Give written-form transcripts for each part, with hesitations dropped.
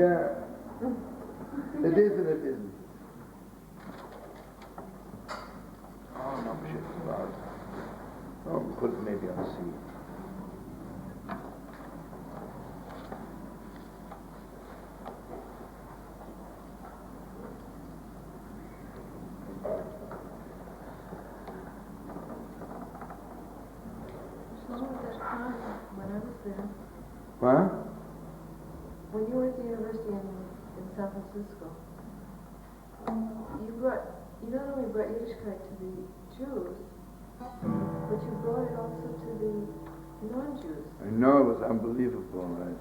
Yeah. It is and it isn't. Oh, no, shit, it's loud. Oh, we'll put it maybe on C. What? When you were at the university in San Francisco, you not only brought Yiddishkeit to the Jews, but you brought it also to the non-Jews. I know, it was unbelievable, right?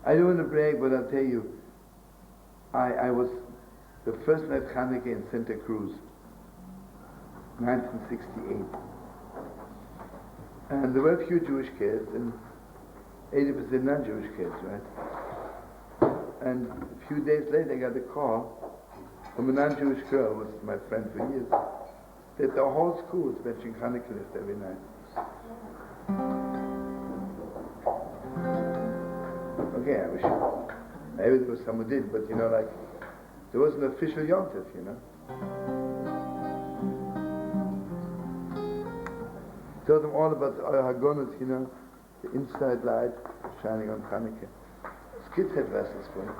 I don't want to brag, but I'll tell you, I was the first night Hanukkah in Santa Cruz, 1968. And there were a few Jewish kids, and 80% non-Jewish kids, right? And a few days later, I got a call from a non-Jewish girl, who was my friend for years, that the whole school is mentioning Hanukkah list every night. Okay, I wish maybe there was someone did, but like, there was an official yontif, Told them all about the Hagonot, the inside light shining on Hanukkah. Those kids had vessels for it.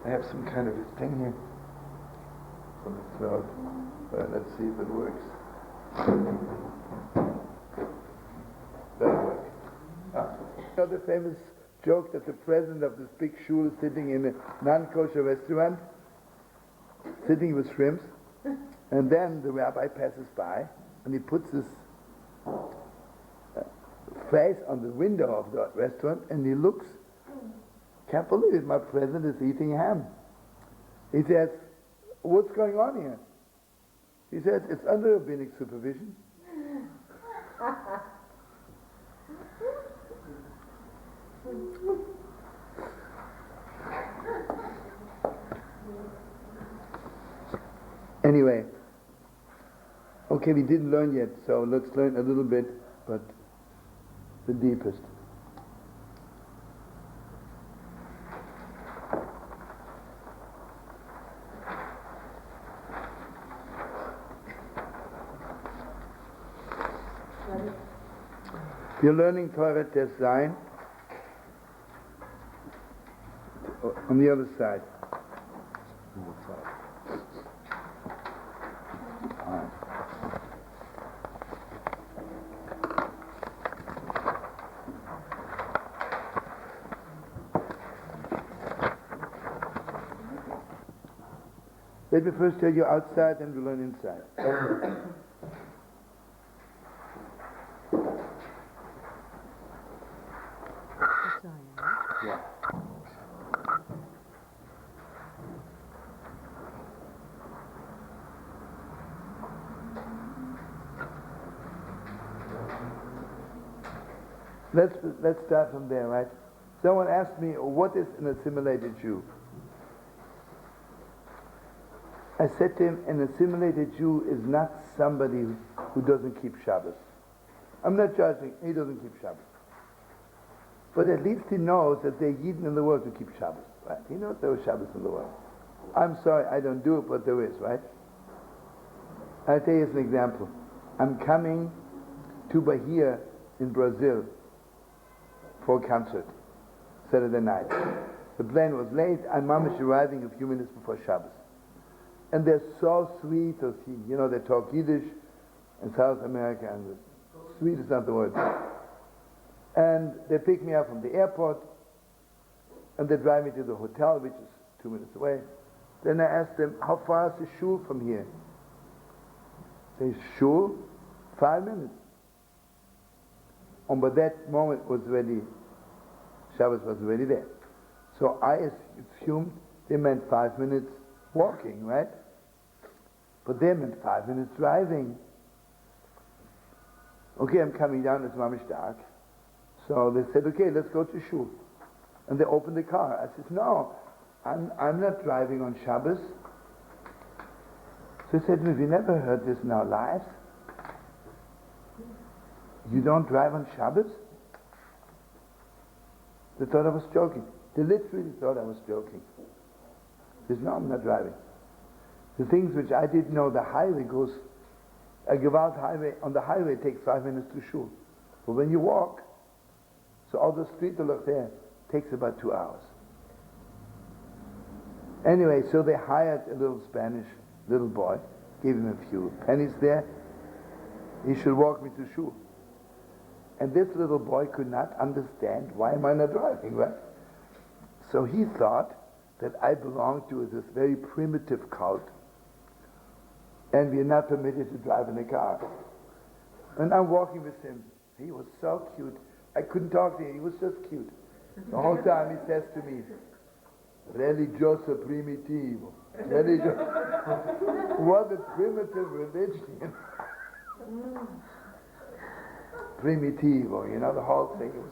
I have some kind of a thing here for the throat, but let's see if it works. That'll work. The famous joke that the president of this big shul is sitting in a non-kosher restaurant, sitting with shrimps, and then the rabbi passes by, and he puts his face on the window of the restaurant, and he looks, can't believe it, my president is eating ham. He says, what's going on here? He says, it's under rabbinic supervision. Anyway, okay, we didn't learn yet, so let's learn a little bit, but the deepest. We're learning Torah Tes Zayin on the other side. Let me first tell you outside and we'll learn inside. Yeah. Let's start from there, right? Someone asked me, what is an assimilated Jew? I said to him, an assimilated Jew is not somebody who doesn't keep Shabbos. I'm not judging, he doesn't keep Shabbos. But at least he knows that there are Yidden in the world who keep Shabbos, right? He knows there was Shabbos in the world. I'm sorry, I don't do it, but there is, right? I'll tell you as an example. I'm coming to Bahia in Brazil for a concert, Saturday night. The plane was late, I'm mamish arriving a few minutes before Shabbos. And they're so sweet, you know, they talk Yiddish in South America, and sweet is not the word. And they pick me up from the airport, and they drive me to the hotel, which is 2 minutes away. Then I ask them, how far is the shul from here? They say, shul? 5 minutes. And by that moment was already, Shabbos was already there. So I assumed they meant 5 minutes walking, right? But they meant 5 minutes driving. Okay, I'm coming down, it's mamish dark. So they said, okay, let's go to shul. And they opened the car. I said, no, I'm not driving on Shabbos. So they said to me, we never heard this in our lives. You don't drive on Shabbos? They thought I was joking. They literally thought I was joking. He says, no, I'm not driving. The things which I didn't know, the highway goes, a Gewalt highway, on the highway it takes 5 minutes to shul. But when you walk, so all the street look there, takes about 2 hours. Anyway, so they hired a little Spanish little boy, gave him a few pennies there. He should walk me to shul. And this little boy could not understand, why am I not driving, right? So he thought that I belonged to this very primitive cult, and we are not permitted to drive in a car. And I'm walking with him. He was so cute. I couldn't talk to him. He was just cute. The whole time he says to me, religioso primitivo. What a primitive religion. Primitivo, you know, the whole thing was,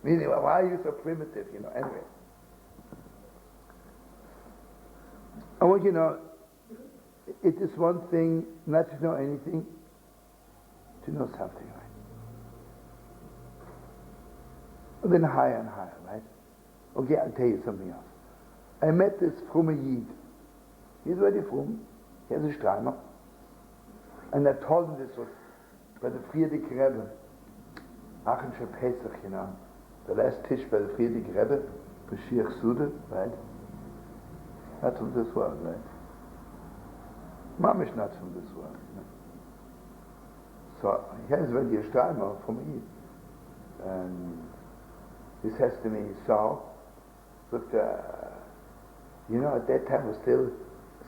meaning, well, why are you so primitive, you know, anyway. I want you to know, it is one thing not to know anything, to know something, right? And then higher and higher, right? Okay, I'll tell you something else. I met this fromme Yid. He's very fromm. He has a Streimer. And I told him this was by the Friedrich Rebbe. Achenscher Pesach, you know. The last Tisch by the Friedrich Rebbe, Mashiach Suda, right? Not from this world, right? Mamish not from this world. You know? So he has already a Streimer from Yid. And he says to me, so, look, at that time was still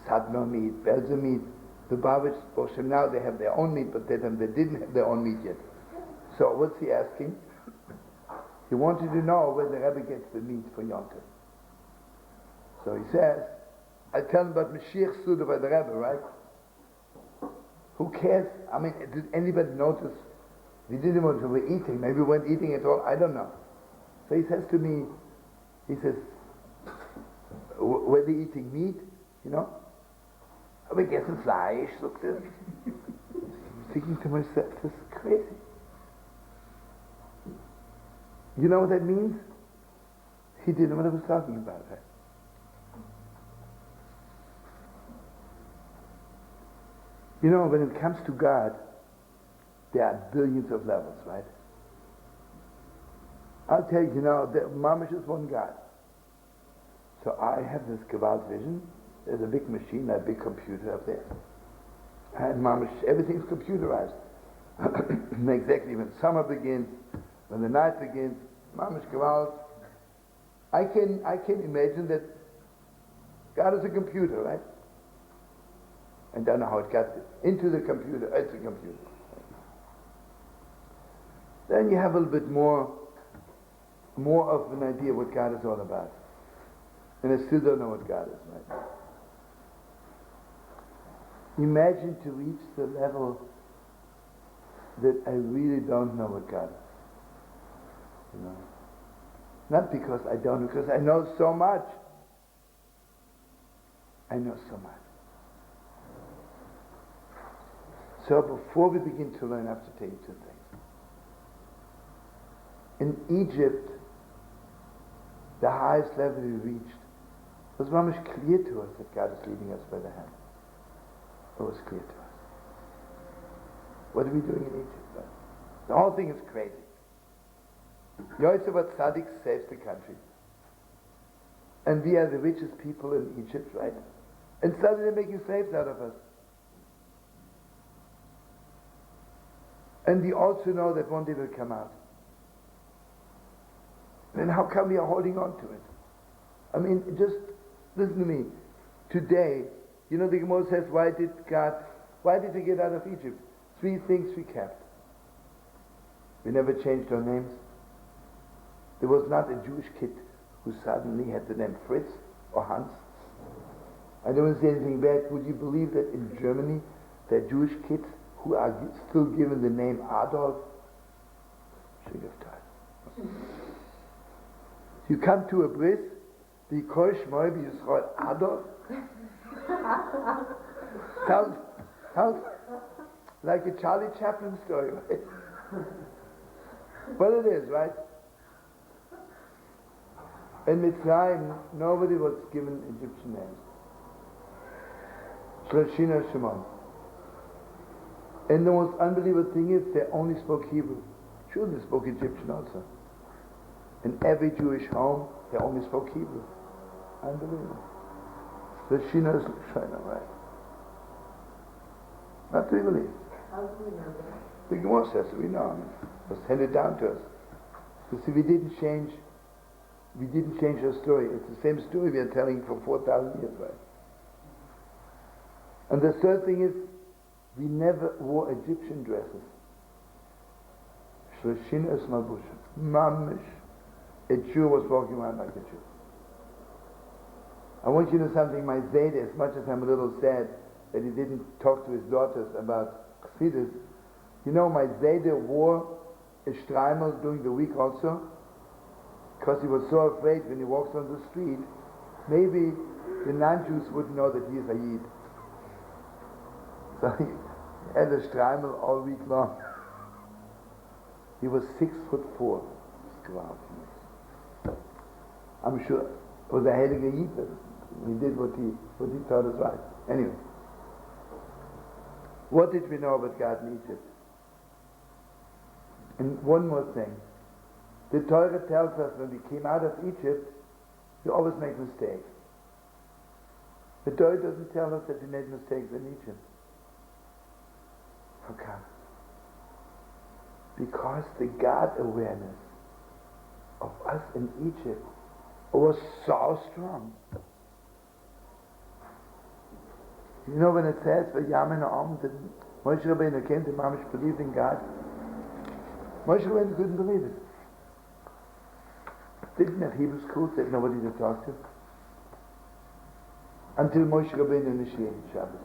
Sadno meat, Belzer meat, the Babich, Boshem, now they have their own meat, but that time they didn't have their own meat yet. So what's he asking? He wanted to know where the Rebbe gets the meat for Yom Tov. So he says, I tell him about Mashiach Suda by the Rebbe, right? Who cares? I mean, did anybody notice? We didn't know what we were eating. Maybe we weren't eating at all. I don't know. So he says to me, he says, were they eating meat? We gessen Fleisch, sagt er. I'm thinking to myself, this is crazy. You know what that means? He didn't know what I was talking about. Right? When it comes to God, there are billions of levels, right? I'll tell you, that Mamish is one God. So I have this Gewalt vision. There's a big machine, a big computer up there. And Mamish, everything's computerized. Exactly when summer begins, when the night begins, Mamish Gewalt. I can imagine that God is a computer, right? I don't know how it got into the computer. It's a computer. Then you have a little bit more of an idea what God is all about. And I still don't know what God is, right? Imagine to reach the level that I really don't know what God is. Not because I don't, because I know so much. I know so much. So before we begin to learn, I have to tell you two things. In Egypt, the highest level we reached was very much clear to us that God is leading us by the hand. It was clear to us. What are we doing in Egypt? Right? The whole thing is crazy. Yosef Tzaddik saves the country. And we are the richest people in Egypt, right? And suddenly they're making slaves out of us. And we also know that one day will come out. Then how come we are holding on to it? I mean, just listen to me. Today, the Gemara says, why did we get out of Egypt? 3 things we kept. We never changed our names. There was not a Jewish kid who suddenly had the name Fritz or Hans. I don't want to say anything bad. Would you believe that in Germany, there are Jewish kids who are still given the name Adolf? Should have died. You come to a bris, the Kosh Moibi Yisrael Adolf. Sounds like a Charlie Chaplin story, right? But it is, right? In Mitzrayim, nobody was given Egyptian names. Shlashina Shimon. And the most unbelievable thing is, they only spoke Hebrew. Sure, they spoke Egyptian also. In every Jewish home, they only spoke Hebrew. Unbelievable. Shlashina Shimon, right? Not to believe. How do we know that? The Gemara says we know. It was handed down to us. You see, we didn't change our story. It's the same story we are telling for 4,000 years, right? And the third thing is, we never wore Egyptian dresses. Shloshin es malbushim. Mamish. A Jew was walking around like a Jew. I want you to know something. My Zayde, as much as I'm a little sad that he didn't talk to his daughters about Chassidus, my Zayde wore a Streimel during the week also, because he was so afraid when he walks on the street, maybe the non-Jews wouldn't know that he is a Yid. So he had a Streimel all week long. He was 6'4". I'm sure it was a Heilige Yid. He did what he thought was right. Anyway, what did we know about God in Egypt? And one more thing. The Torah tells us when we came out of Egypt, we always make mistakes. The Torah doesn't tell us that we made mistakes in Egypt. How come? Because the God awareness of us in Egypt was so strong. You know when it says, "V'yamin ha'am," that Moshe Rabbeinu came to Mamish, believed in God. Moshe Rabbeinu couldn't believe it. Didn't have Hebrew schools, they had nobody to talk to. Until Moshe Rabbeinu initiated Shabbos.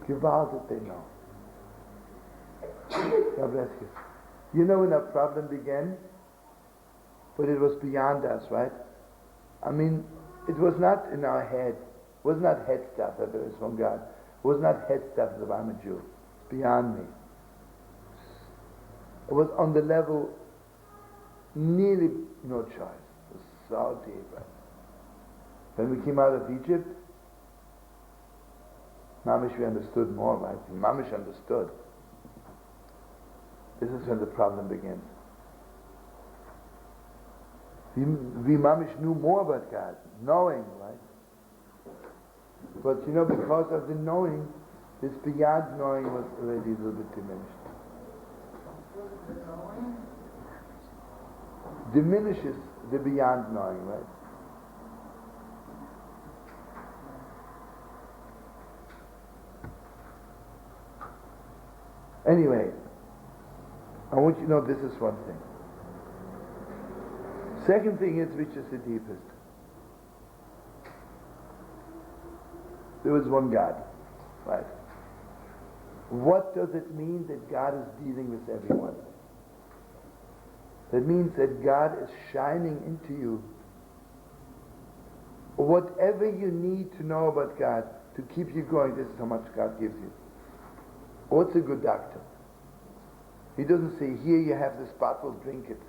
Gewaltet they know. God bless you. You know when our problem began? But it was beyond us, right? I mean, it was not in our head. It was not head stuff that there is from God. It was not head stuff that I'm a Jew. It's beyond me. It was on the level, nearly no choice. It was so deep, right? When we came out of Egypt, Mamish, we understood more, right? Mamish understood. This is when the problem begins. We Mamish knew more about God, knowing, right? But you know, because of the knowing, this beyond knowing was already a little bit diminished. Diminishes the beyond knowing, right? Anyway, I want you to know this is one thing. Second thing is, which is the deepest. There was one God, right? What does it mean that God is dealing with everyone? That means that God is shining into you whatever you need to know about God to keep you going. This is how much God gives you. What's a good doctor? He doesn't say, here you have this bottle, drink it.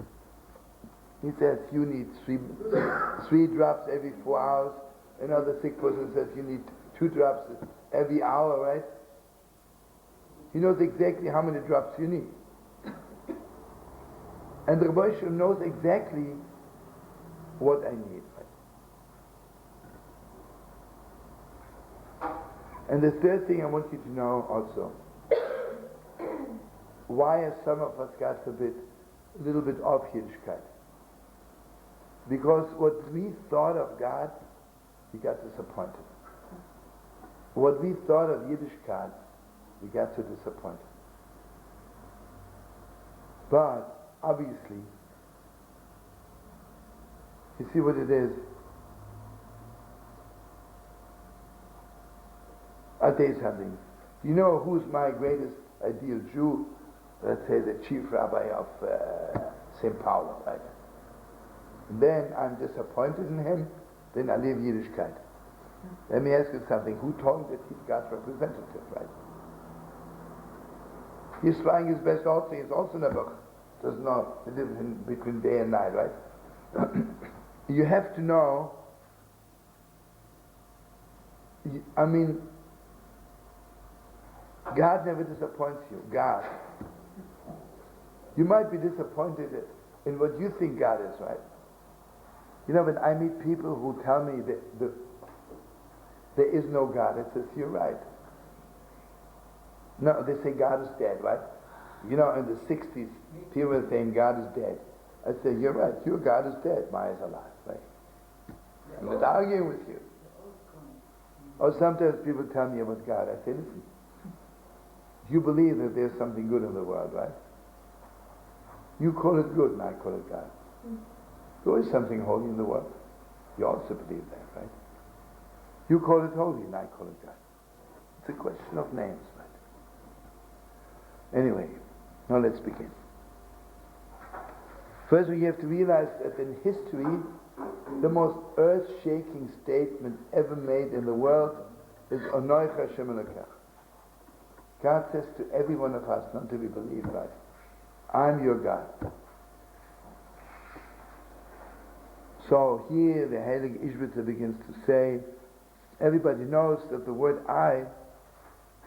He says you need three drops every 4 hours. Another sick person says you need 2 drops every hour, right? He knows exactly how many drops you need. And the Rebbe knows exactly what I need. Right? And the third thing I want you to know also, why are some of us, God forbid, a little bit off Yiddishkeit? Because what we thought of God, we got disappointed. What we thought of Yiddishkeit, we got so disappointed. But, obviously, you see what it is? I'll tell you something. You know who's my greatest ideal Jew? Let's say the chief rabbi of St. Paulo, right? And then I'm disappointed in him, then I leave Yiddishkeit. Let me ask you something. Who told you that he's God's representative, right? He's trying his best also. He's also never doesn't know the difference between day and night, right? You have to know, I mean, God never disappoints you. God. You might be disappointed in what you think God is, right? You know, when I meet people who tell me that there is no God, I says, you're right. No, they say God is dead, right? You know, in the 60s, people were saying God is dead. I say, you're right, your God is dead, mine is alive, right? I'm not arguing with you. Or sometimes people tell me about God. I say, listen, you believe that there's something good in the world, right? You call it good and I call it God. There is something holy in the world. You also believe that, right? You call it holy and I call it God. It's a question of names, right? Anyway, now let's begin. First we have to realize that in history, the most earth-shaking statement ever made in the world is Anochi Hashem Elokecha. God says to every one of us, not to be believed, right? I'm your God. So here the Heilige Ishbitz begins to say, everybody knows that the word I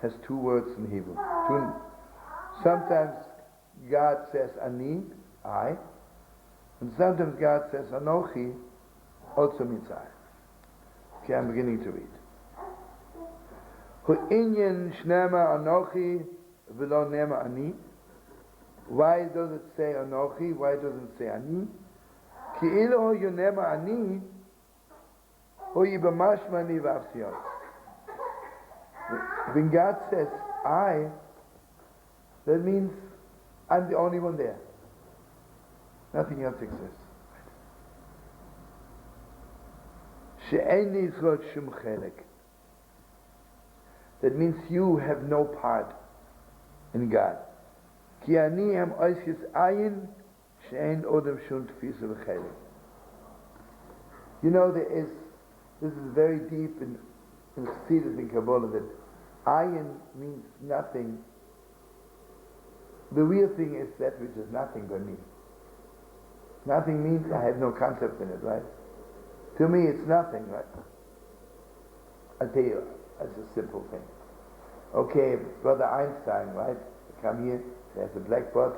has 2 words in Hebrew. Sometimes God says Ani, I, and sometimes God says Anochi, also means I. Okay, I'm beginning to read. Hu inyan shnema Anochi v'lo nema Ani, Why does it say Anochi? Why doesn't it say Ani? Ki ilu yonema Ani, hu yibamashma Ani v'afsiyot. When God says I, that means I'm the only one there. Nothing else exists. She'eni zrot shum chelek. That means you have no part in God. Ki ani am oiskis ayin she'en odem shun tfisa v'chelek. You know, this is very deep in Chassidus and Kabbalah, that ayin means nothing. The real thing is that which is nothing by me. Nothing means I have no concept in it, right? To me, it's nothing, right? I'll tell you, that's a simple thing. Okay, Brother Einstein, right? Come here, he has a blackboard,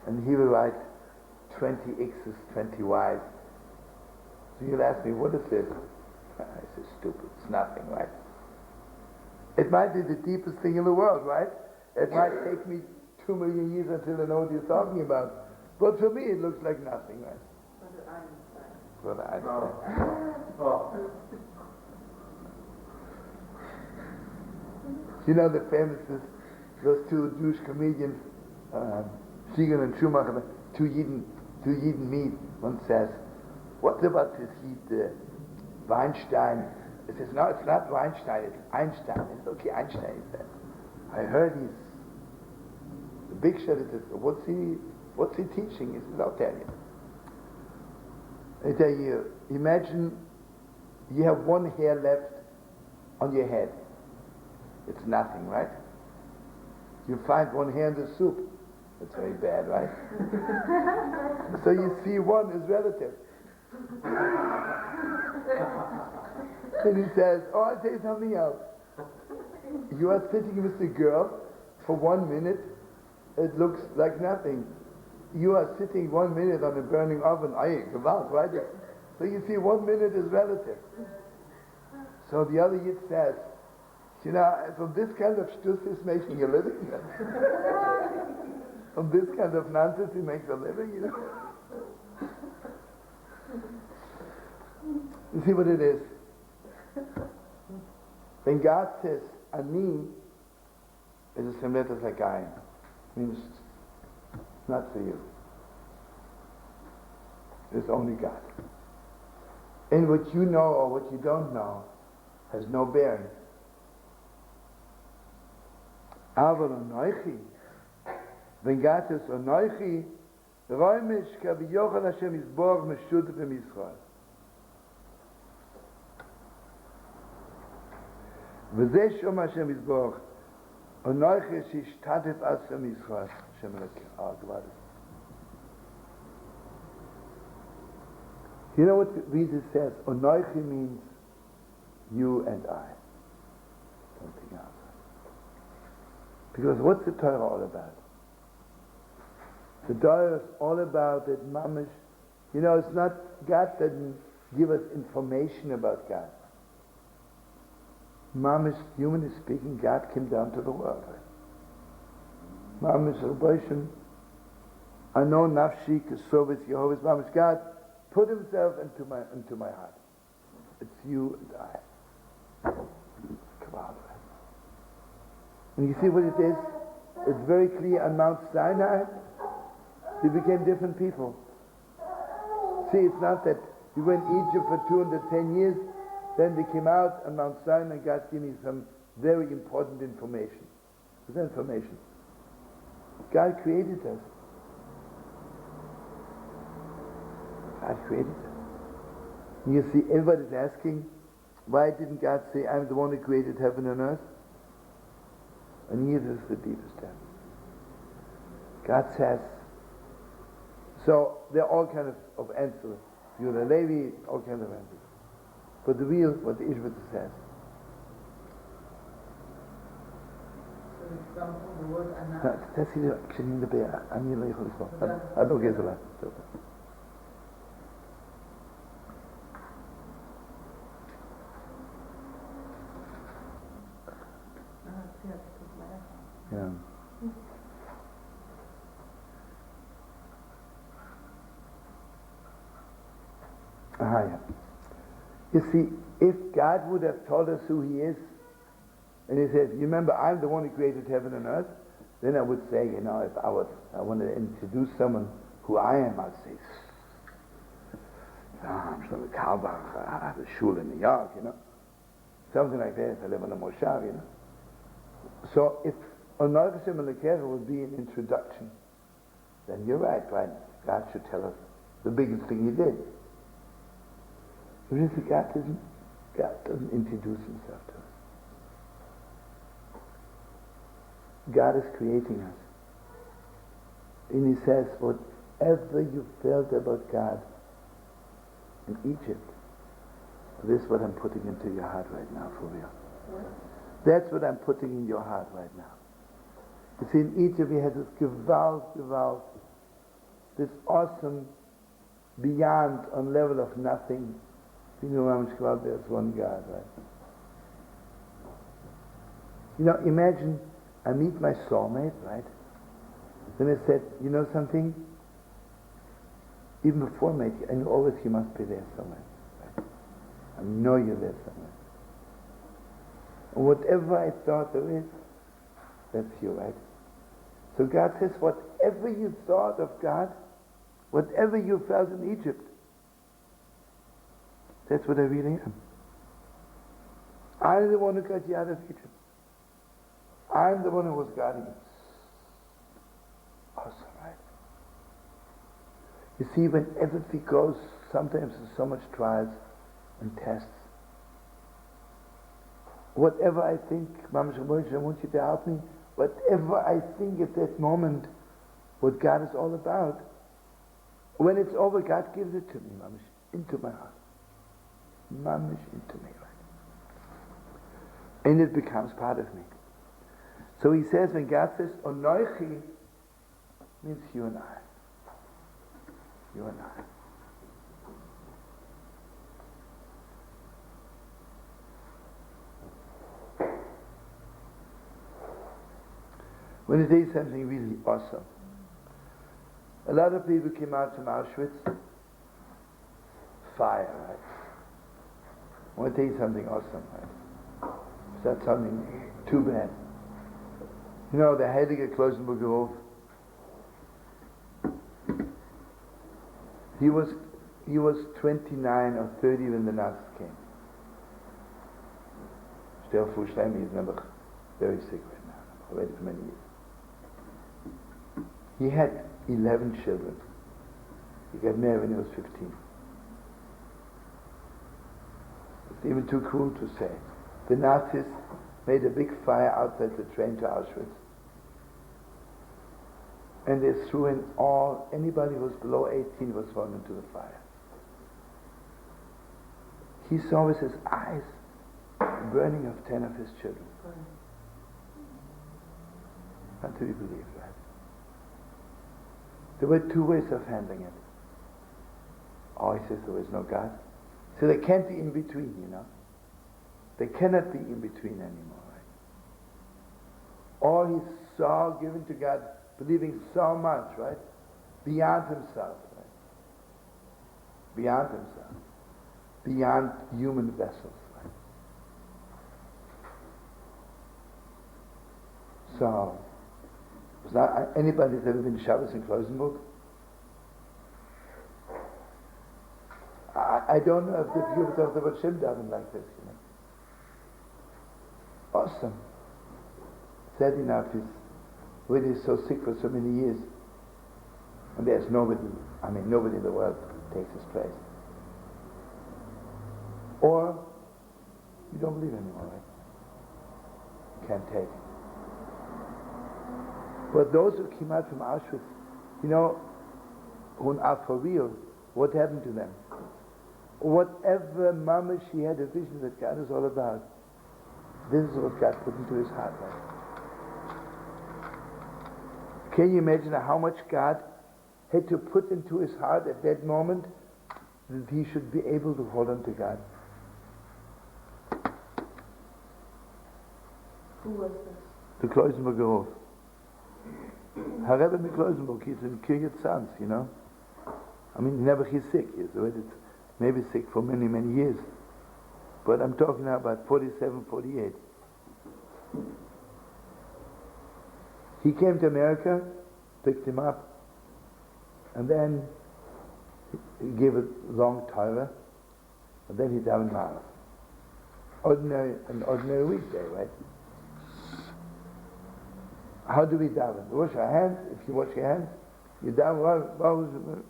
and he will write 20 X's, 20 Y's. So you'll ask me, what is this? I say, stupid, it's nothing, right? It might be the deepest thing in the world, right? It might take me 2 million years until I know what you're talking about. But for me, it looks like nothing, right? Brother Einstein. You know the famous, those two Jewish comedians, Siegel and Schumacher, two Yidden meet. One says, what about this Yid, Weinstein? It says, no, it's not Weinstein, it's Einstein. It's okay, Einstein, he said. I heard he's the big shot. It says, what's he teaching? He says, I'll tell you. I tell you, imagine you have one hair left on your head. It's nothing, right? You find one hair in the soup. That's very bad, right? So you see one is relative. And he says, I'll tell you something else. You are sitting with the girl for 1 minute, it looks like nothing. You are sitting 1 minute on a burning oven, right? So you see 1 minute is relative. So the other Yid says, you know, from this kind of stuff is making a living. From this kind of nonsense he makes a living, you know. You see what it is? When God says, Ani, is the same letter as like I. Means not for you. It's only God. And what you know or what you don't know has no bearing. Aber Anochi, when God says Anochi, Räumisch kaviyochel Hashem Yisborach meshut b'Yisrael. וזה שום השם יזבורך, אנוכי שהשתתף על שם ישראל, השם אלוקים, You know what Jesus says? Anochi means you and I. Something else. Because what's the Torah all about? The Torah is all about that mamish. You know, it's not, God doesn't give us information about God. Mamish, humanly speaking, God came down to the world. Mamish Rabbeinu, I know nafshi kesovis Yehovah's Mamish. God put Himself into my heart. It's you and I. And you see what it is? It's very clear on Mount Sinai. They became different people. See, it's not that you were in Egypt for 210 years. Then they came out on Mount Sinai and God gave me some very important information. What's information? God created us. God created us. And you see, everybody's asking, why didn't God say, I'm the one who created heaven and earth? And here is the deepest depth. God says, so there are all kinds of answers. You're a Levi, all kinds of answers. But the real, what the Ishbitz says. So it comes from the word Anochi. תעשי לי, כשאני מדבר, אני לא יכול לספור. את לא גזלה. yeah. You see, if God would have told us who He is, and He says, "You remember, I'm the one who created heaven and earth," then I would say, if I wanted to introduce someone who I am, I'd say, Reb Shlomo Carlebach, I have a shul in New York, something like that. I live on a moshav, So if Anochi would be an introduction, then you're right? God should tell us the biggest thing He did. But you see, God doesn't introduce Himself to us. God is creating us. And He says, whatever you felt about God in Egypt, this is what I'm putting into your heart right now, for real. That's what I'm putting in your heart right now. You see, in Egypt we had this gewalt, this awesome, beyond, on level of nothing. There's one God, right? Imagine I meet my soulmate, right? Then I said, you know something? Even before making, I knew always He must be there somewhere. Right? I know you're there somewhere. And whatever I thought there is, that's you, right? So God says, whatever you thought of God, whatever you felt in Egypt, that's what I really am. I'm the one who got you out of Egypt. I'm the one who was guarding you. Awesome, right? You see, when everything goes, sometimes there's so much trials and tests. Whatever I think, Mama Shamosh, I want you to help me. Whatever I think at that moment, what God is all about, when it's over, God gives it to me, Mamish, into my heart. Mamish into me, right? And it becomes part of me. So He says, when God says, Anochi, means you and I. You and I. When I tell you something really awesome, a lot of people came out from Auschwitz, fire, right? I want to tell you something awesome, right? It's not something too bad. The Heilige Klausenberger Hof, he was 29 or 30 when the Nazis came. Still full Shleim, he's never very sick right now, already for many years. He had 11 children. He got married when he was 15. It's even too cruel to say. The Nazis made a big fire outside the train to Auschwitz. And they threw in anybody who was below 18 was thrown into the fire. He saw with his eyes the burning of 10 of his children. Not to be believed, right? There were two ways of handling it. He says there is no God. So they can't be in between, They cannot be in between anymore, right? All he saw given to God, believing so much, right? Beyond himself, right? Beyond himself. Beyond human vessels, right? So, anybody's ever been Shabbos in Klausenberg? I don't know if the people talk about Shem Davin like this, Awesome. Sad enough, he's really so sick for so many years. And there's nobody in the world takes his place. Or, you don't believe anymore, right? You can't take it. But those who came out from Auschwitz, who are for real, what happened to them? Whatever mama she had a vision that God is all about, this is what God put into his heart. Right? Can you imagine how much God had to put into his heart at that moment that he should be able to hold on to God? Who was this? The Klausenberger Hof. Rebbe Klausenberg, he's in Kiryat Sanz, never he's sick. maybe sick for many, many years. But I'm talking now about 47, 48. He came to America, picked him up, and then he gave a long Torah, and then he davened Maariv. An ordinary weekday, right? How do we daven? We wash our hands. If you wash your hands, you daven.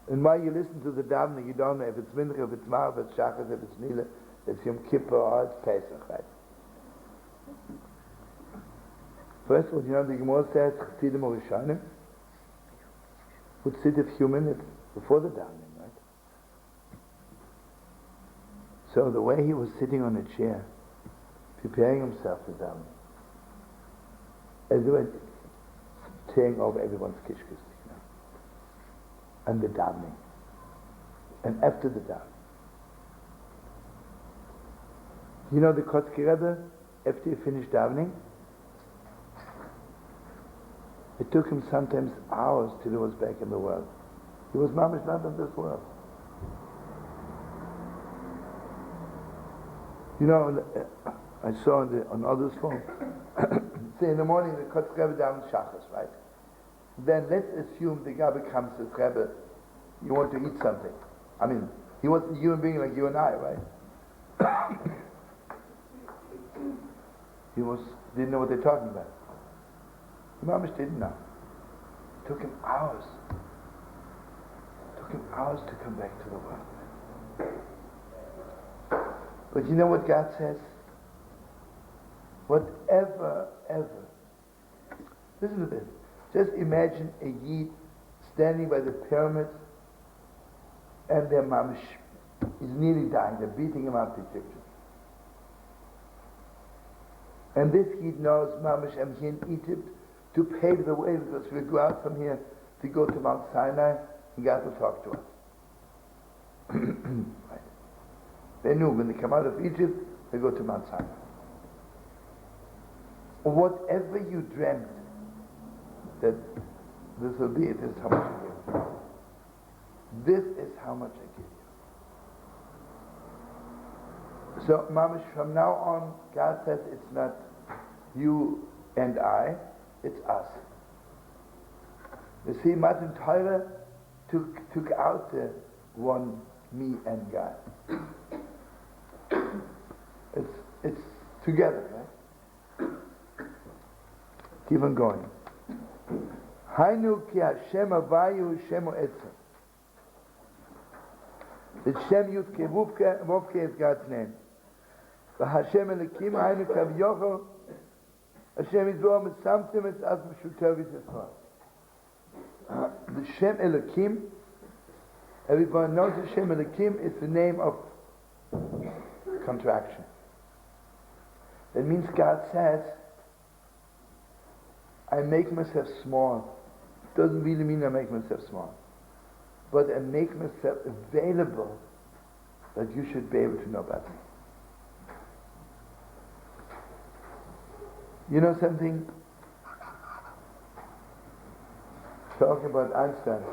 And while you listen to the davening, you don't know if it's Mincha, if it's Maariv, if it's Shachar, if it's Nila, if it's Yom Kippur, or it's Pesach, right? First of all, you know, the Gemara says, Chassidim or Rishonim would sit a few minutes before the davening, right? So the way he was sitting on a chair, preparing himself for davening, as they were tearing over everyone's kishkis, you know, and the davening, and after the davening. You know the kotzker rebbe, after he finished davening, it took him sometimes hours till he was back in the world. He was mamish not in this world. You know, I saw on others' phone, say in the morning the kotzker rebbe davens shachas, right? Then let's assume the Rebbe comes to Rebbe, you want to eat something. I mean, he was a human being like you and I, right? Didn't know what they're talking about. The mamish didn't know. It took him hours. It took him hours to come back to the world. But you know what God says? Whatever, ever. Listen to this. Just imagine a Yid standing by the pyramids and their mamish is nearly dying. They're beating him up, the Egyptians. And this Yid knows, mamish, I'm here in Egypt to pave the way, because we go out from here to go to Mount Sinai and God will talk to us. Right. They knew when they come out of Egypt, they go to Mount Sinai. Whatever you dreamt that this will be, this is how much I give you. This is how much I give you. So, mamish, from now on, God says it's not you and I, it's us. You see, Matan Torah took out the one me and God. It's together, right? Keep on going. Hainu ki Hashem avayu Hashem etzem. The Shem Yud Vovke is God's name. The Hashem Elikim hainu kav yochel. Hashem Yisrael misamtim es as m'shutev yisrael. The Shem Elikim, everyone knows the Shem Elikim is the name of contraction. That means God says, I make myself small. Doesn't really mean I make myself small. But I make myself available that you should be able to know about me. You know something? Talking about Einstein.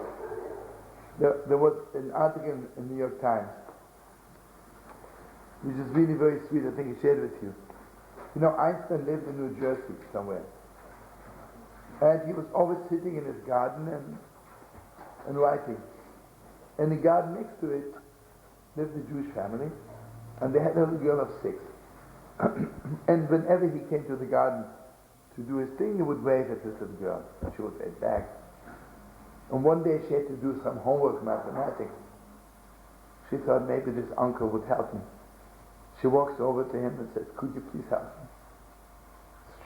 There was an article in the New York Times, which is really very sweet. I think I shared it with you. You know, Einstein lived in New Jersey somewhere. And he was always sitting in his garden and writing. In the garden next to it lived a Jewish family, and they had a little girl of 6. And whenever he came to the garden to do his thing, he would wave at this little girl, and she would wave back. And one day she had to do some homework, mathematics. She thought maybe this uncle would help me. She walks over to him and says, could you please help me?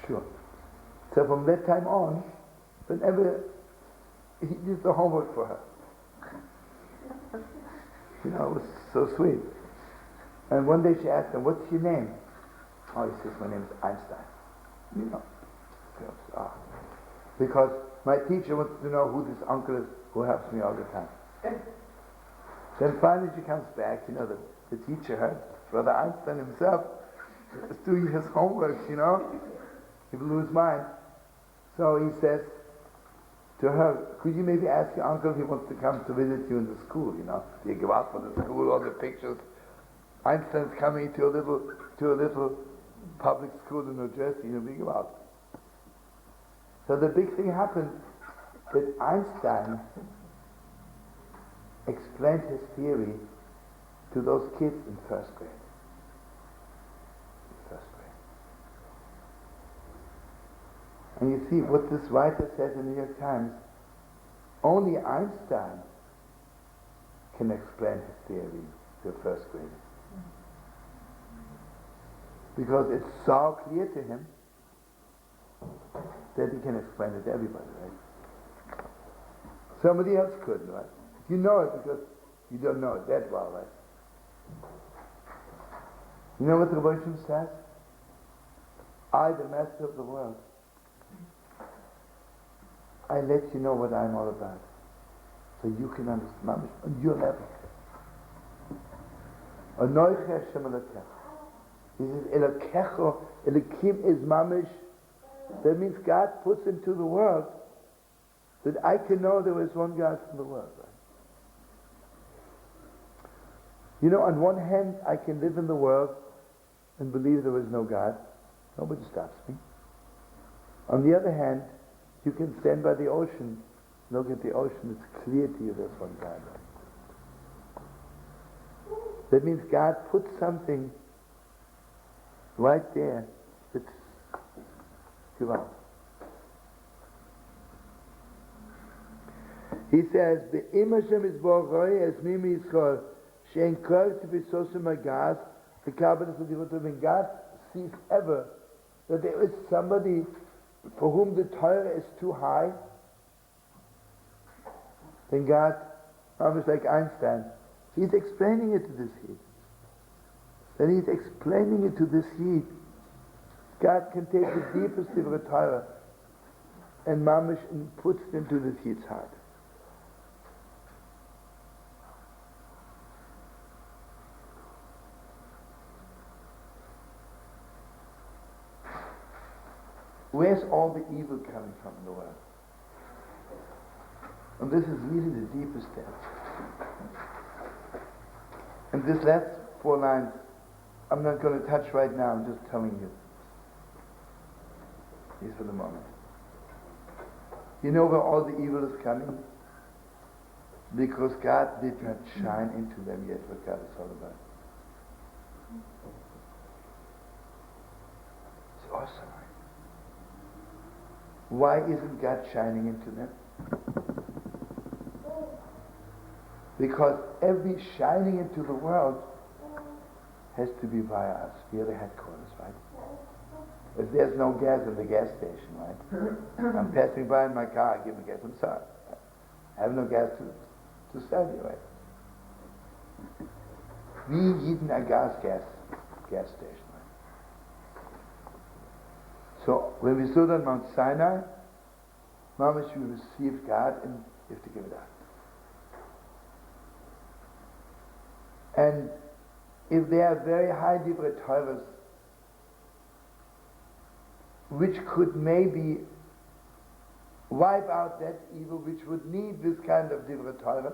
Sure. So from that time on, whenever he did the homework for her, you know, it was so sweet. And one day she asked him, what's your name? Oh, he says, my name is Einstein. You know, because my teacher wants to know who this uncle is who helps me all the time. Then finally she comes back, you know, the teacher, her brother Einstein himself, is doing his homework, you know. He blew his mind. So he says to her, could you maybe ask your uncle if he wants to come to visit you in the school, you know? You go out for the school, all the pictures. Einstein's coming to a little public school in New Jersey, you know, we go out. So the big thing happened that Einstein explained his theory to those kids in first grade. And you see what this writer says in the New York Times, only Einstein can explain his theory to a first grader. Because it's so clear to him that he can explain it to everybody, right? Somebody else couldn't, right? You know it because you don't know it that well, right? You know what the Rebbe says? I, the master of the world, I let you know what I'm all about, so you can understand on your level. Anochi Hashem Elokecha. He says, Elokecha, Elokim is mamish. That means God puts into the world that I can know there is one God in the world. Right? You know, on one hand, I can live in the world and believe there is no God. Nobody stops me. On the other hand, you can stand by the ocean, look at the ocean, it's clear to you there's one God. That means God put something right there that's divine. He says, "Be'im Hashem Yisborach es mimi Yisrael, she'en kol tifisosem agas, v'kabelas v'divotem." When God sees ever that there is somebody for whom the Torah is too high, then God, almost like Einstein, he's explaining it to this heat. Then he's explaining it to this heat. God can take the deepest of the Torah and mamish and puts it into this heat's heart. Where's all the evil coming from in the world? And this is really the deepest depth. And this last 4 lines, I'm not going to touch right now, I'm just telling you. These for the moment. You know where all the evil is coming? Because God did not shine into them yet what God is all about. It's awesome. Why isn't God shining into them? Because every shining into the world has to be via us. We are the headquarters, right? If there's no gas in the gas station, right? I'm passing by in my car, I give me gas, I'm sorry. I have no gas to sell you, right? We need a gas station. So when we stood on Mount Sinai, Mamash, we received God and you have to give it out. And if they are very high divrei Torahs, which could maybe wipe out that evil, which would need this kind of divrei Torah,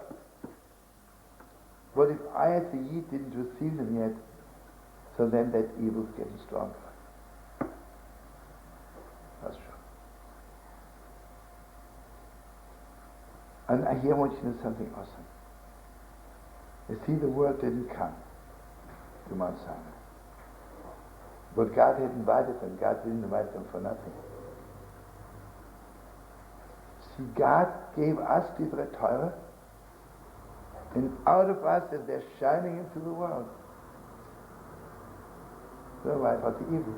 but if I as a Yid didn't receive them yet, so then that evil is getting stronger. That's true. And I here want you to know something awesome. You see, the world didn't come to Mount Sinai. But God had invited them. God didn't invite them for nothing. See, God gave us divrei Torah, and out of us, as they're shining into the world, they'll wipe out the evil.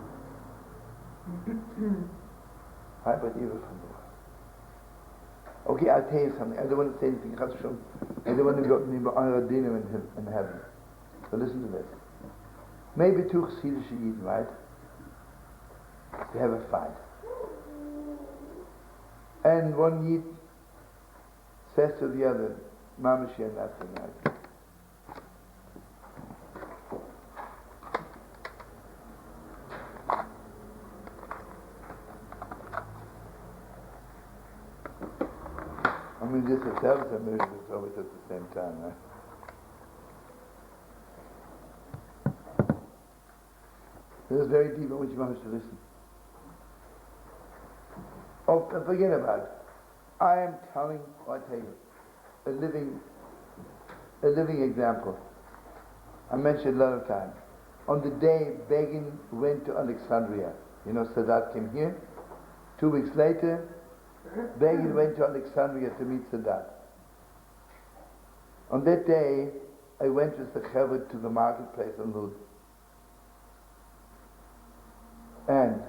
Wipe out evil from the world. Okay, I'll tell you something. I don't want to say anything. I don't want to go to dinner in heaven. So listen to this. Maybe 2 Chassidish Yidden, right? They have a fight. And one Yid says to the other, Mamash, you're nothing, right? mean, this itself is a miracle, it's always at the same time, right? This is very deep. I want you to listen. Oh, forget about it. I am telling, I tell you, a living example. I mentioned a lot of times. On the day Begin went to Alexandria, you know, Sadat came here. 2 weeks later, Begin went to Alexandria to meet Sadat. On that day, I went with the rebbe to the marketplace in Lud. And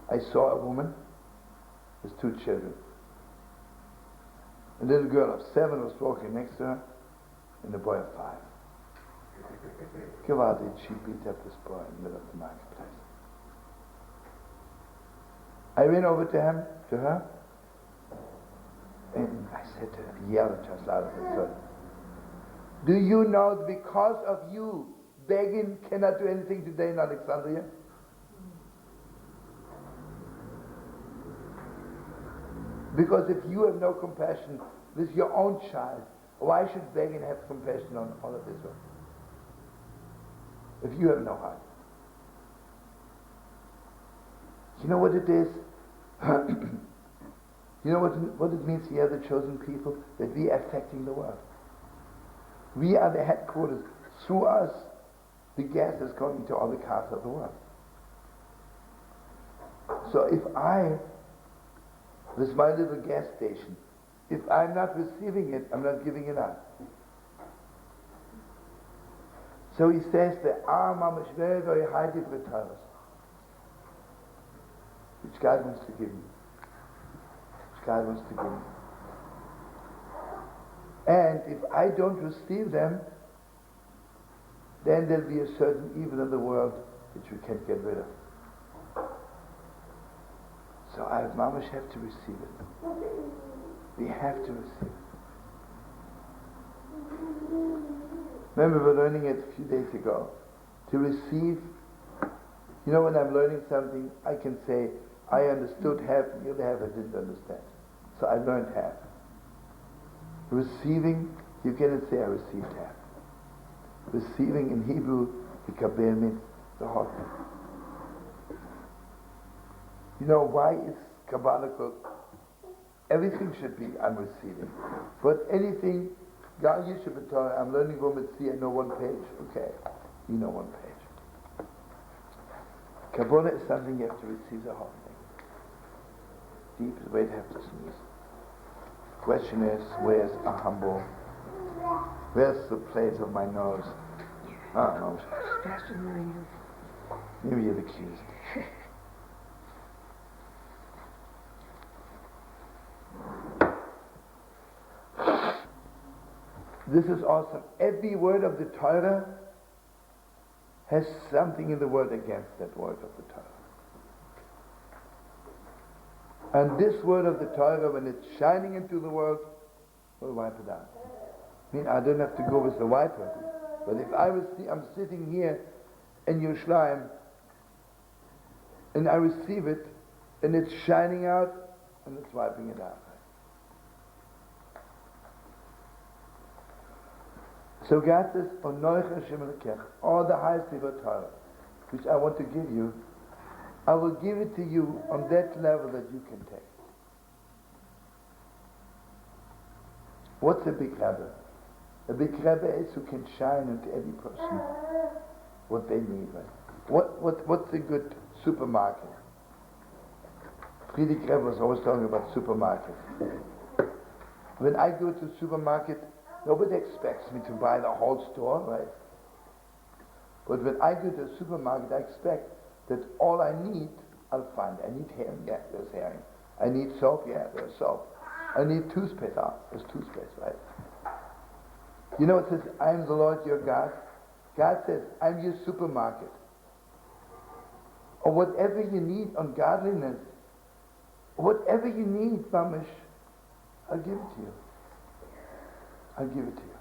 I saw a woman with 2 children. A little girl of 7 was walking next to her, and a boy of 5. Gewaltig, she beat up this boy in the middle of the marketplace. I ran over to her, and I said to her, yelled at her as loud as I could, "Do you know that because of you, Begin cannot do anything today in Alexandria?" Because if you have no compassion with your own child, why should Begin have compassion on all of Israel? If you have no heart. You know what it is? You know what it means we are the chosen people? That we are affecting the world. We are the headquarters. Through us, the gas is going to all the cars of the world. So if I, with my little gas station, if I'm not receiving it, I'm not giving it up. So he says the Mamash very, very high different which God wants to give you. Which God wants to give you. And if I don't receive them, then there'll be a certain evil in the world which we can't get rid of. So I mamash have to receive it. We have to receive it. Remember, we were learning it a few days ago. To receive, you know, when I'm learning something, I can say, I understood half, the other half I didn't understand. So I learned half. Receiving, you cannot say I received half. Receiving in Hebrew, the kabel means the whole thing. You know, why is Kabbalical? Everything should be, I'm receiving. But anything, God, you should be told, I'm learning Roman C, I know 1 page. Okay, you know 1 page. Kabbalah is something you have to receive the whole thing. Deep is way to have to sneeze. Question is, where's a humble? Where's the place of my nose? Oh, no. Faster than you. Maybe you're accused. This is awesome. Every word of the Torah has something in the word against that word of the Torah. And this word of the Torah, when it's shining into the world, will wipe it out. I mean, I don't have to go with the wiper. But if I'm sitting here in Yerushalayim, and I receive it, and it's shining out, and it's wiping it out. So God says, Anochi Hashem Elokech, all the highest level Torah, which I want to give you, I will give it to you on that level that you can take. What's a big rebbe? A big rebbe is who can shine into every person what they need. Right? What's a good supermarket? Friedrich Rebbe was always talking about supermarket. When I go to a supermarket, nobody expects me to buy the whole store, right? But when I go to a supermarket, I expect that all I need, I'll find. I need herring, yeah, there's herring. I need soap, yeah, there's soap. I need toothpaste, there's toothpaste, right? You know, it says, I am the Lord your God. God says, I'm your supermarket. Or whatever you need on godliness, whatever you need, Mamish, I'll give it to you. I'll give it to you.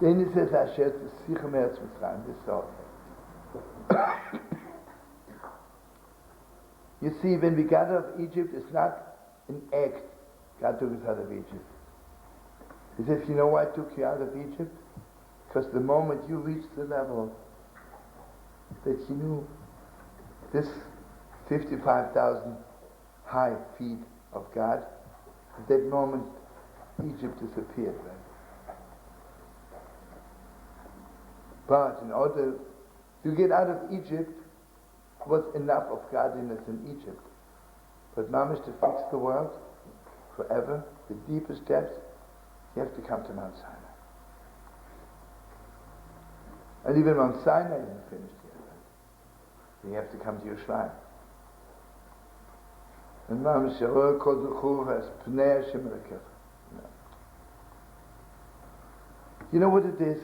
Then he says, Asher tzichem eretz Mitzrayim, this is all. You see, when we got out of Egypt, it's not an act. God took us out of Egypt. He says, you know why I took you out of Egypt? Because the moment you reached the level that you knew this 55,000 high feet of God, at that moment Egypt disappeared, right? But in order to get out of Egypt was enough of godliness in Egypt. But mamish, to fix the world forever, the deepest depths, you have to come to Mount Sinai. And even Mount Sinai isn't finished yet, right? You have to come to your shrine. And mamish, Pnei Hashem Elokecha. You know what it is?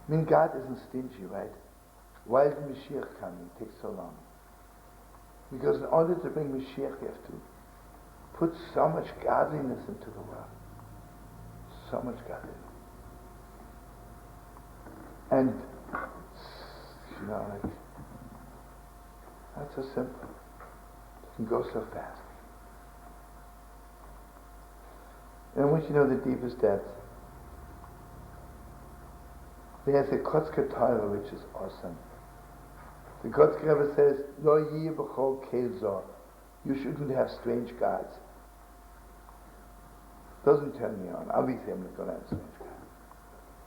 I mean, God isn't stingy, right? Why is Mashiach coming? It takes so long. Because in order to bring Mashiach, you have to put so much godliness into the world. So much godliness. And, you know, like, not so simple. It can go so fast. And I want you to know the deepest depths. There's a kotzker Torah which is awesome. The kotzker says, "Lo yeh b'chol kezor." You shouldn't have strange gods. Doesn't turn me on. Obviously, I'm not going to have strange gods.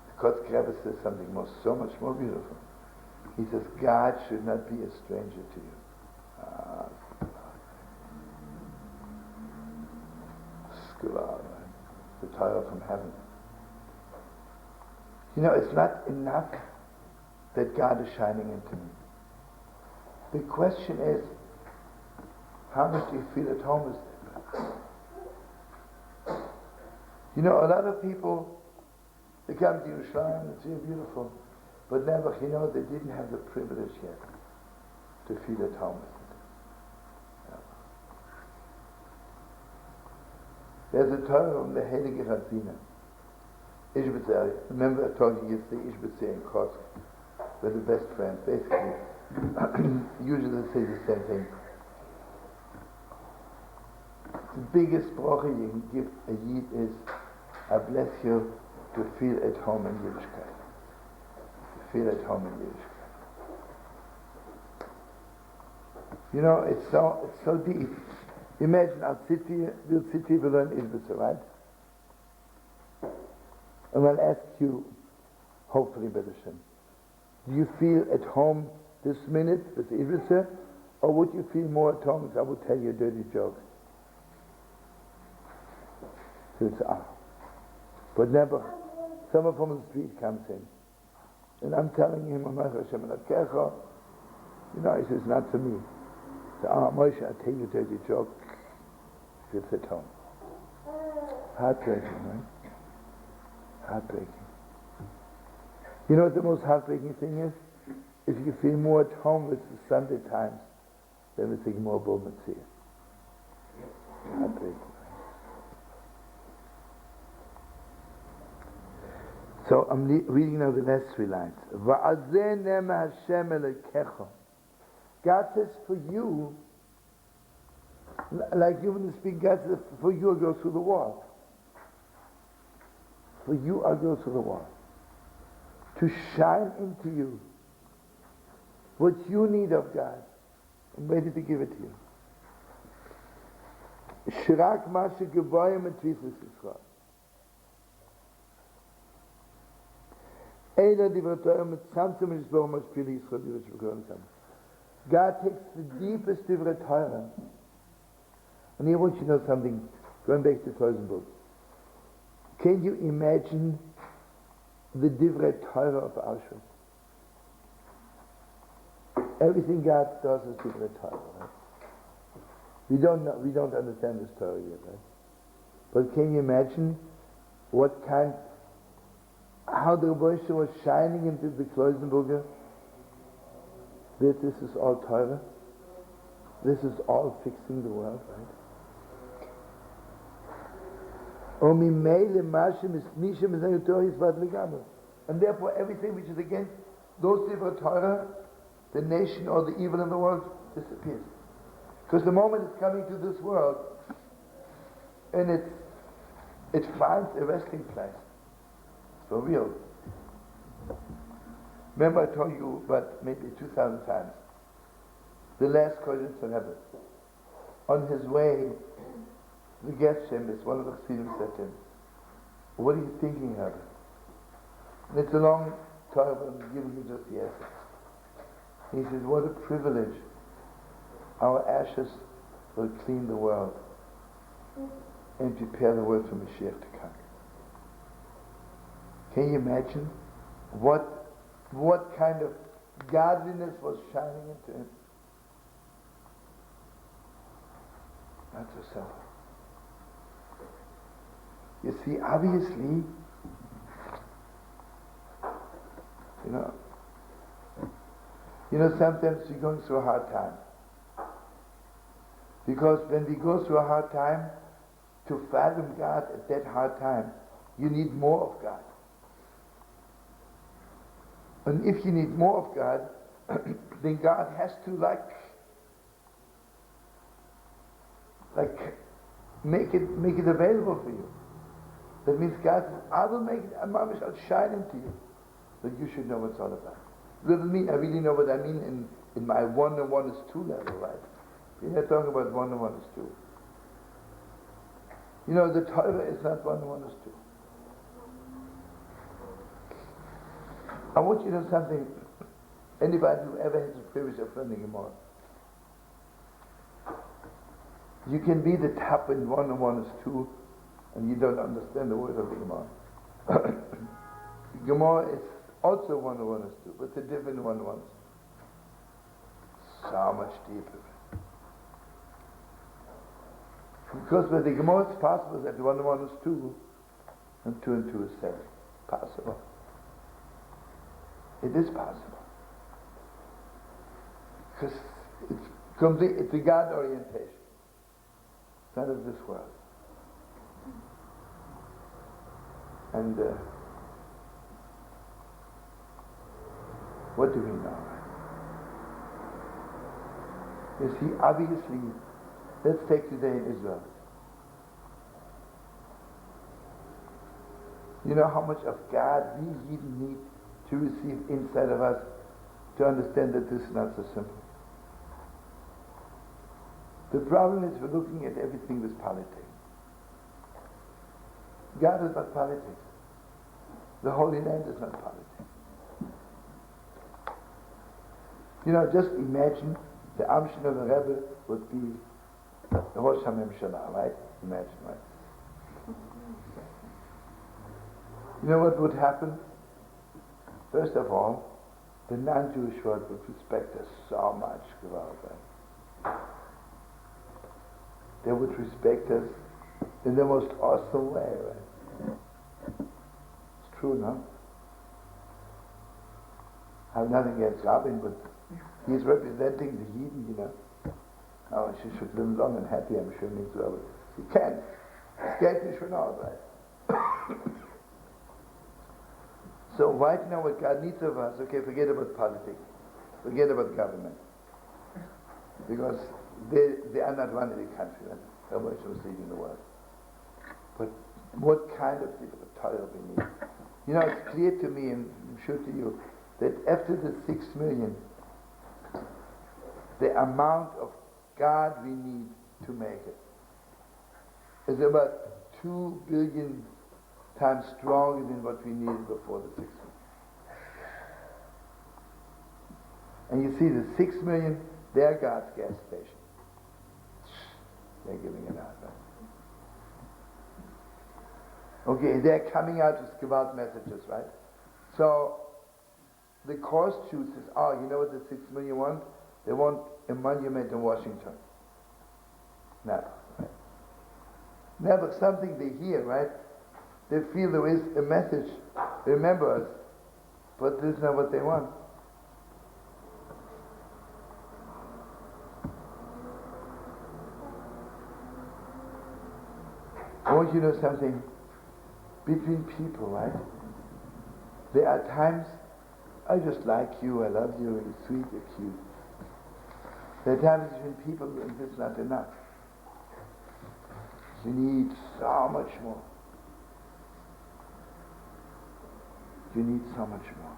The kotzker says something so much more beautiful. He says, God should not be a stranger to you. Skula, the Torah from heaven. You know, it's not enough that God is shining into me. The question is, how much do you feel at home with it? You know, a lot of people, they come to Yerushalayim, it's very beautiful, but never, you know, they didn't have the privilege yet to feel at home with it. Yeah. There's a Torah from the Heilige Rabbiner. Ishbitz Mei, remember I told you yesterday, Ishbitz Mei and kotzker were the best friends. Basically, usually they say the same thing. The biggest bracha you can give a Yid is, I bless you to feel at home in Yiddishkeit. To feel at home in Yiddishkeit. You know, it's so deep. Imagine, we'll sit here, we'll learn Ishbitz Mei, right? And I'll ask you, hopefully, Brother Hashem, do you feel at home this minute with Ishbitz Mei, or would you feel more at home if I would tell you a dirty joke? So it's but never. Someone from the street comes in, and I'm telling him, Hashem Elokecha, you know, he says, not for me. So, Moshe, I'll tell you a dirty joke. Feels at home. Heartbreaking, right? Heartbreaking. You know what the most heartbreaking thing is? If you feel more at home with the Sunday Times than with the Gemara Bulmatzir. Heartbreaking. So I'm reading now the last three lines. Va'azeh nema Hashem Elokecha. God says for you, like human speaking, God says for you I'll go through the wall. For you I'll go through the wall. To shine into you what you need of God. I'm ready to give it to you. Shirak Masha Gevoyim et Tvisas Yisrael. God takes the deepest divrei Torah. And here I want you to know something, going back to Klausenberger. Can you imagine the divrei Torah of Auschwitz? Everything God does is divrei Torah, right? We don't understand this Torah yet, right? But can you imagine how the Rebbe was shining into the Klausenberger, that this is all Torah, this is all fixing the world, right? And therefore everything which is against those divrei Torah the nation or the evil in the world disappears. Because the moment it's coming to this world, and it finds a resting place. For real. Remember I told you about maybe 2,000 times. The last kotzker rebbe, on his way, the Geshem is one of the chassidim said to him, "What are you thinking of?" And it's a long talk, but I'm giving you just the essence. He says, "What a privilege! Our ashes will clean the world and prepare the world for Mashiach to come." Can you imagine what kind of godliness was shining into him? Not so simple. You see, obviously, sometimes we're going through a hard time. Because when we go through a hard time, to fathom God at that hard time, you need more of God. And if you need more of God, then God has to make it available for you. That means God says, I will make it, I'll shine into you. But you should know what it's all about. Doesn't mean I really know what I mean in my 1 and 1 is 2 level, right? We're not talking about 1 and 1 is 2. The Torah is not 1 and 1 is 2. I want you to know something. Anybody who ever has the privilege of learning Gemara, you can be the top in 1 and 1 is 2, and you don't understand the word of the Gemara. Gemara is also 1 and 1 is 2, but it's a different 1 and 1 is 2. So much deeper. Because with the Gemara it's possible that 1 and 1 is 2, and 2 and 2 is 7. Possible. It is possible. Because it's a God orientation. It's not of this world. And what do we know? You see, obviously, let's take today in Israel. You know how much of God we even need to receive inside of us to understand that this is not so simple. The problem is we're looking at everything with politics. God is not politics. The Holy Land is not politics. Just imagine the Amshon of the Rebbe would be the Rosh HaMemshala, right? Imagine, right? You know what would happen? First of all, the non-Jewish world would respect us so much, right? They would respect us in the most awesome way, right? It's true, no? I have nothing against Rabin, but he's representing the Yidden, Oh, she should live long and happy, I'm sure, means well. He can. It's getting schon out, right? So right now what God needs of us, okay, forget about politics. Forget about government. Because they are not running the country, right? They're much was leading the world. But what kind of people of Torah we need? It's clear to me, and I'm sure to you, that after the 6 million, the amount of God we need to make it is about 2 billion times stronger than what we needed before the 6 million. And you see the 6 million, they're God's gas station. They're giving it out, right? Okay, they're coming out with Gewalt messages, right? So the course chooses, you know what the 6 million want? They want a monument in Washington. Never, right? Never something they hear, right? They feel there is a message, remember us, but this is not what they want. I want you to know something. Between people, right? There are times I just like you, I love you, you're sweet, you're cute. There are times when people, and this is not enough. You need so much more. You need so much more.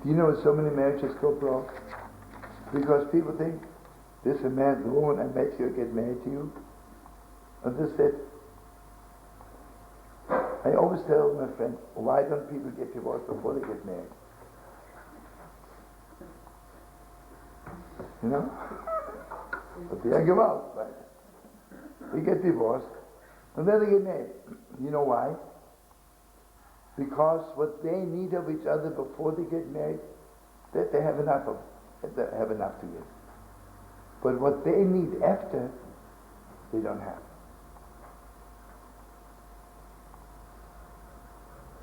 Do you know so many marriages go broke? Because people think, this is a man, the woman I met you, get married to you. And this is it. I always tell my friend, why don't people get divorced before they get married? You know? But they give out, right? They get divorced, and then they get married. You know why? Because what they need of each other before they get married, that they have enough of, they have enough to give. But what they need after, they don't have.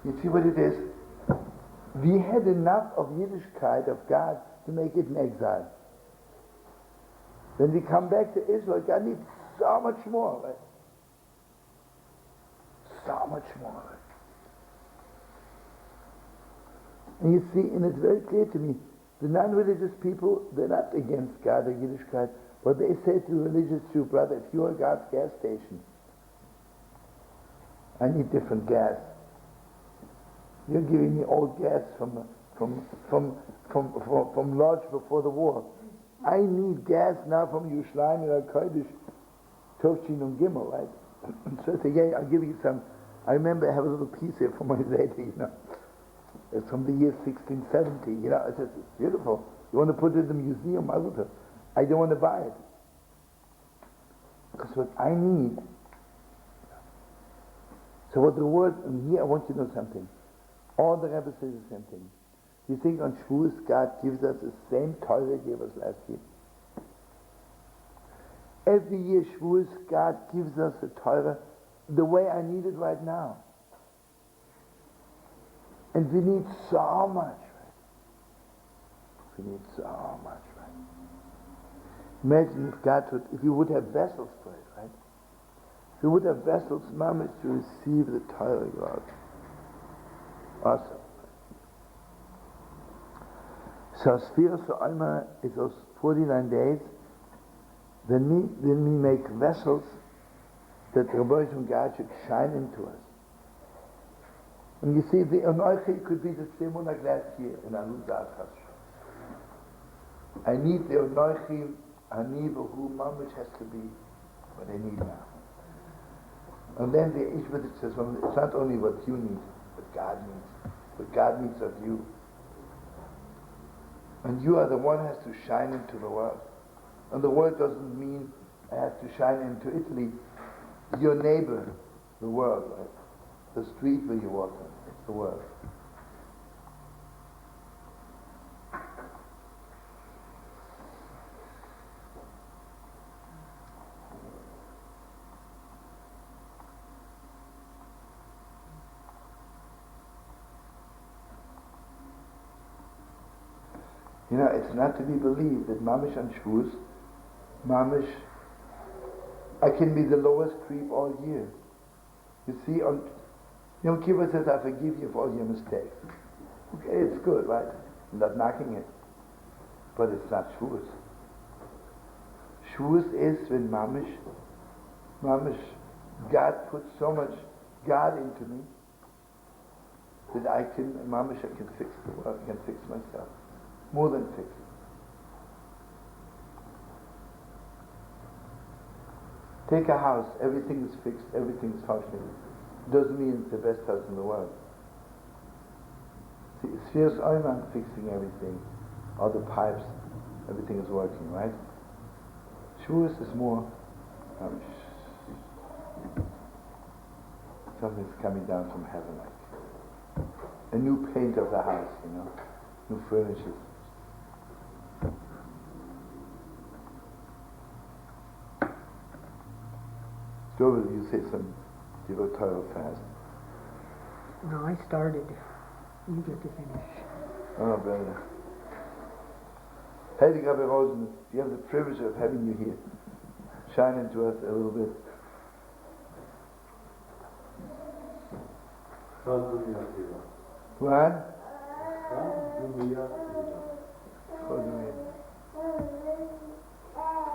You see what it is? We had enough of Yiddishkeit, of God, to make it an exile. When we come back to Israel, God needs so much more, right? So much more, right? And you see, and it's very clear to me, the non-religious people, they're not against God or Yiddishkeit, but they say to the religious Jew, brother, if you're God's gas station, I need different gas. You're giving me old gas from Lodge before the war. I need gas now from Yerushalayim and Al-Kodesh, Tovshin and Gimel, right? So I say, yeah, I'll give you some. I remember I have a little piece here for my lady, you know. It's from the year 1670, you know. It's just beautiful. You want to put it in the museum? I will. I don't want to buy it. Because what I need. So what the word, and here I want you to know something. All the Rebbe says the same thing. You think on Shavuos God gives us the same Torah he gave us last year? Every year Shavuos God gives us the Torah the way I need it right now. And we need so much, right? We need so much, right? Imagine if God would, if you would have vessels for it, right? If you would have vessels, mamish, to receive the Torah, God. Awesome. So Sfiras Omer is those 49 days. Then we make vessels that the Rebbe from God should shine into us. And you see, the Anochi could be the same one like last year in Anuzat Hashem. I need the Anochi, Anibahu, Mamish has to be what I need now. And then the Ishbitz says, well, it's not only what you need, what God needs. What God needs of you. And you are the one who has to shine into the world. And the world doesn't mean I have to shine into Italy. Your neighbor, the world, right? The street where you walk on, it's the world. You know, it's not to be believed that Mamish and Shavuos, Mamish, I can be the lowest creep all year. You see, on Yom Kippur says, I forgive you for all your mistakes. Okay, it's good, right? I'm not knocking it. But it's not Shavuos. Shavuos is when Mamish, God puts so much God into me that I can fix the world, I can fix myself. More than fix. Take a house, everything is fixed, everything is functioning. Doesn't mean it's the best house in the world. See, Sfiras Omer, I'm fixing everything. All the pipes, everything is working, right? Shavuos is more, something's coming down from heaven, like a new paint of the house, you know, new furniture. Joe, will you say some Torah fast? No, I started. You get to finish. Oh, brother. Heilige Rabbi Rosen, you have the privilege of having you here. Shine into us a little bit. What?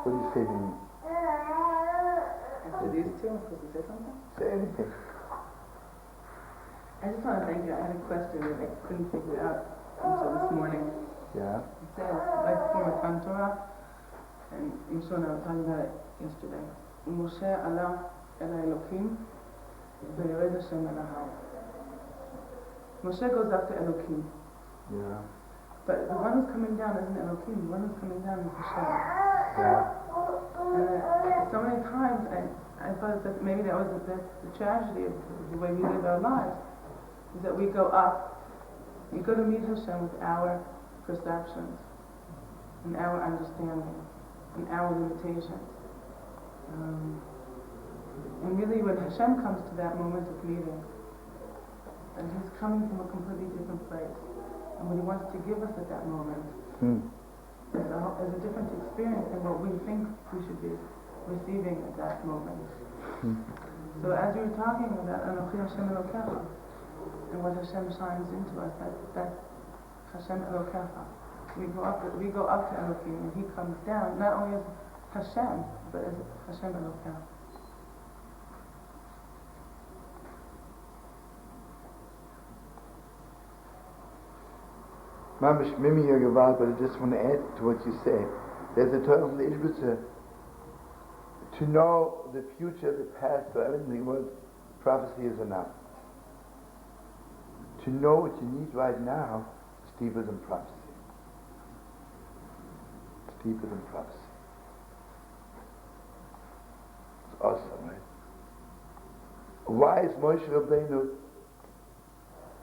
What do you say to me? After these two, I'm supposed to say something? Say anything. I just want to thank you. I had a question and I couldn't figure it out until this morning. Yeah. It says, right before Matan Torah, and Yeshua and I were talking about it yesterday. Moshe Allah el Elokim, ve'yored Hashem el Ahar. Moshe goes up to Elokim. Yeah. But the one who's coming down isn't Elokim, the one who's coming down is Hashem. Yeah. And so many times I thought that maybe that was the tragedy of the way we live our lives, is that we go up, we go to meet Hashem with our perceptions, and our understanding, and our limitations. And really when Hashem comes to that moment of meeting, and He's coming from a completely different place, and what He wants to give us at that moment is a different experience than what we think we should be receiving at that moment. So as you were talking about Anochi Hashem Elokecha, and what Hashem shines into us, that's Hashem Elokecha. We go up to Elohim, and He comes down not only as Hashem, but as Hashem Elokecha. Mamish Mimi Yagaval, but I just want to add to what you say. There's a term from the Ishbitz. To know the future, the past, or everything, what prophecy is enough. To know what you need right now is deeper than prophecy. It's deeper than prophecy. It's awesome, right? Why is Moshe Rabbeinu,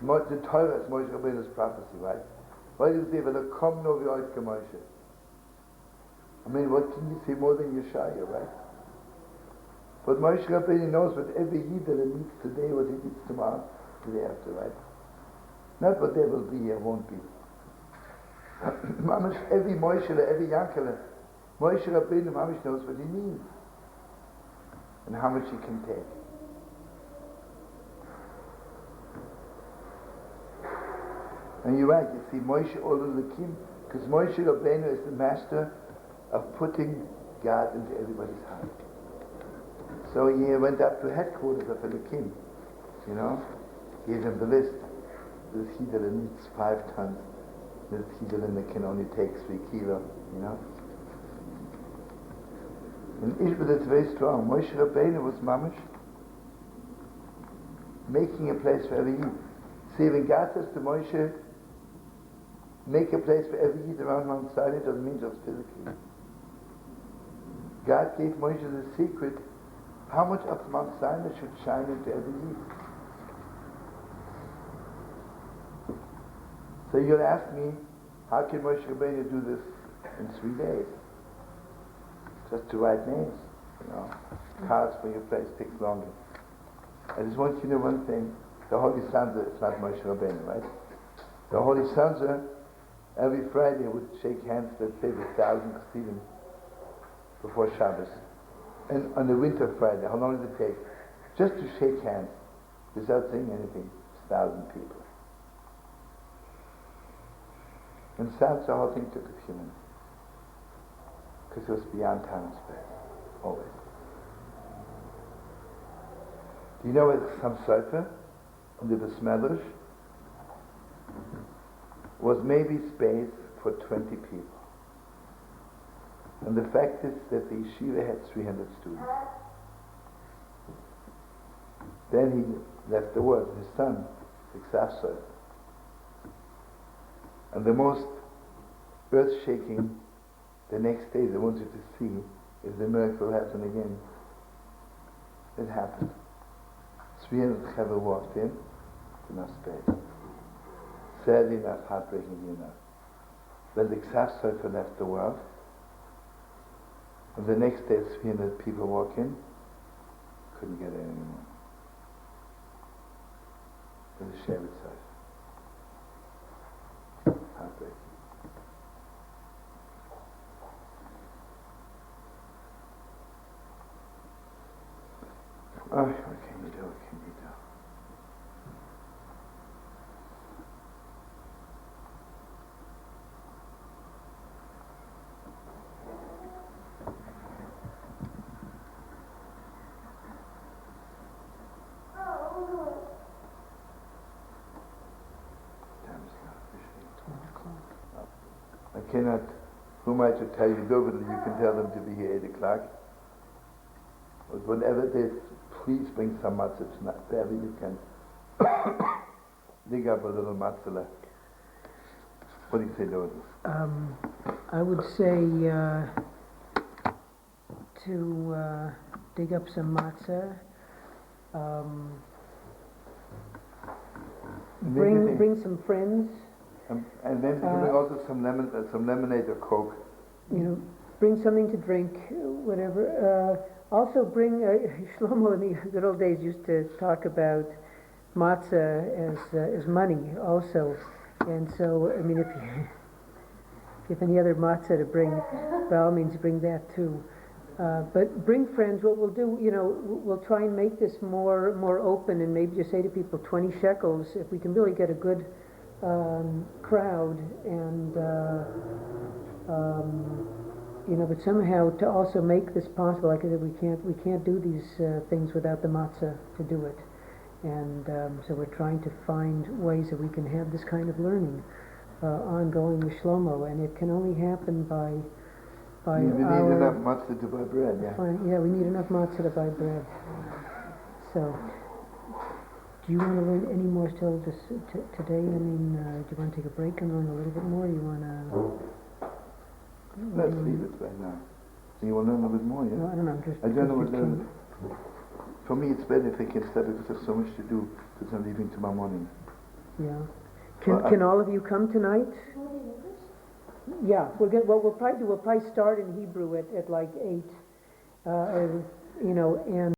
the Torah is Moshe Rabbeinu's prophecy, right? Why do you say, "V'lekom no v'oid Moshe"? I mean, what can you say more than Yeshaya, right? But Moshe Rabbeinu knows what every Yidden needs today, what he needs tomorrow, the day after, right? Not what there will be or won't be. Mamish, every Moshe, every Yankele, Moshe Rabbeinu, Mamish knows what he needs and how much he can take. And you're right, you see, Moshe Olulikim, because Moshe Rabbeinu is the master of putting God into everybody's heart. So he went up to headquarters of Elokim, you know, gave him the list. This Hidel needs 5 tons, this Hidel can only take 3 kilo, you know. And Ishbitz is very strong. Moshe Rabbeinu was mamish, making a place for every Yid. See, when God says to Moshe, make a place for every Yid around Mount Sinai, doesn't mean just physically. God gave Moshe the secret how much of Mount Sinai should shine into every Yid. So you'll ask me, how can Moshe Rabbeinu do this in 3 days? Just to write names, you know. Cards for your place takes longer. I just want you to know one thing. The Holy Sansa is not Moshe Rabbeinu, right? The Holy Sansa, every Friday would shake hands, let's say, with 1,000 Chassidim before Shabbos. And on the winter Friday, how long does it take? Just to shake hands, without saying anything, 1,000 people. And Sansa, the whole thing took a few minutes. Because it was beyond time and space, always. Do you know what some Sefer in the Besmedrash was maybe space for 20 people? And the fact is that the yeshiva had 300 students. Then he left the world, his son, Iksaf. And the most earth-shaking, the next day they wanted to see if the miracle happened again. It happened. 300 Chaver walked in, enough space. Sadly enough, heartbreakingly enough. When the Iksaf Sofer left the world, and the next day 300 people walk in, couldn't get in anymore. It was a Shevet Sofer. Heartbreaking. Oh, what can you do? What can you do? cannot, who am I to tell you, David, you can tell them to be here 8 o'clock. But whenever they please bring some matzah tonight, wherever you can. Dig up a little matzah. What do you say, David? I would say to dig up some matzah. Bring some friends. And then you can bring also some lemonade or Coke. Bring something to drink, whatever. Also bring, Shlomo in the good old days used to talk about matzah as money also. And so, I mean, if you have any other matzah to bring, by all means bring that too. But bring friends. What we'll do, we'll try and make this more open, and maybe just say to people 20 shekels if we can really get a good crowd, and but somehow to also make this possible. Like I said, we can't do these things without the matzah to do it, and so we're trying to find ways that we can have this kind of learning ongoing with Shlomo, and it can only happen by we need enough matzah to buy bread, yeah. Yeah, we need enough matzah to buy bread. So, do you want to learn any more still today? I mean, do you want to take a break and learn a little bit more? You want to... Let's leave it right now. You want to learn a little bit more, yeah? No, I don't know. I don't know what learn. For me, it's better if I can start because there's so much to do because I'm leaving tomorrow morning. Yeah. Can all of you come tonight? Yeah, we'll probably start in Hebrew at like 8, and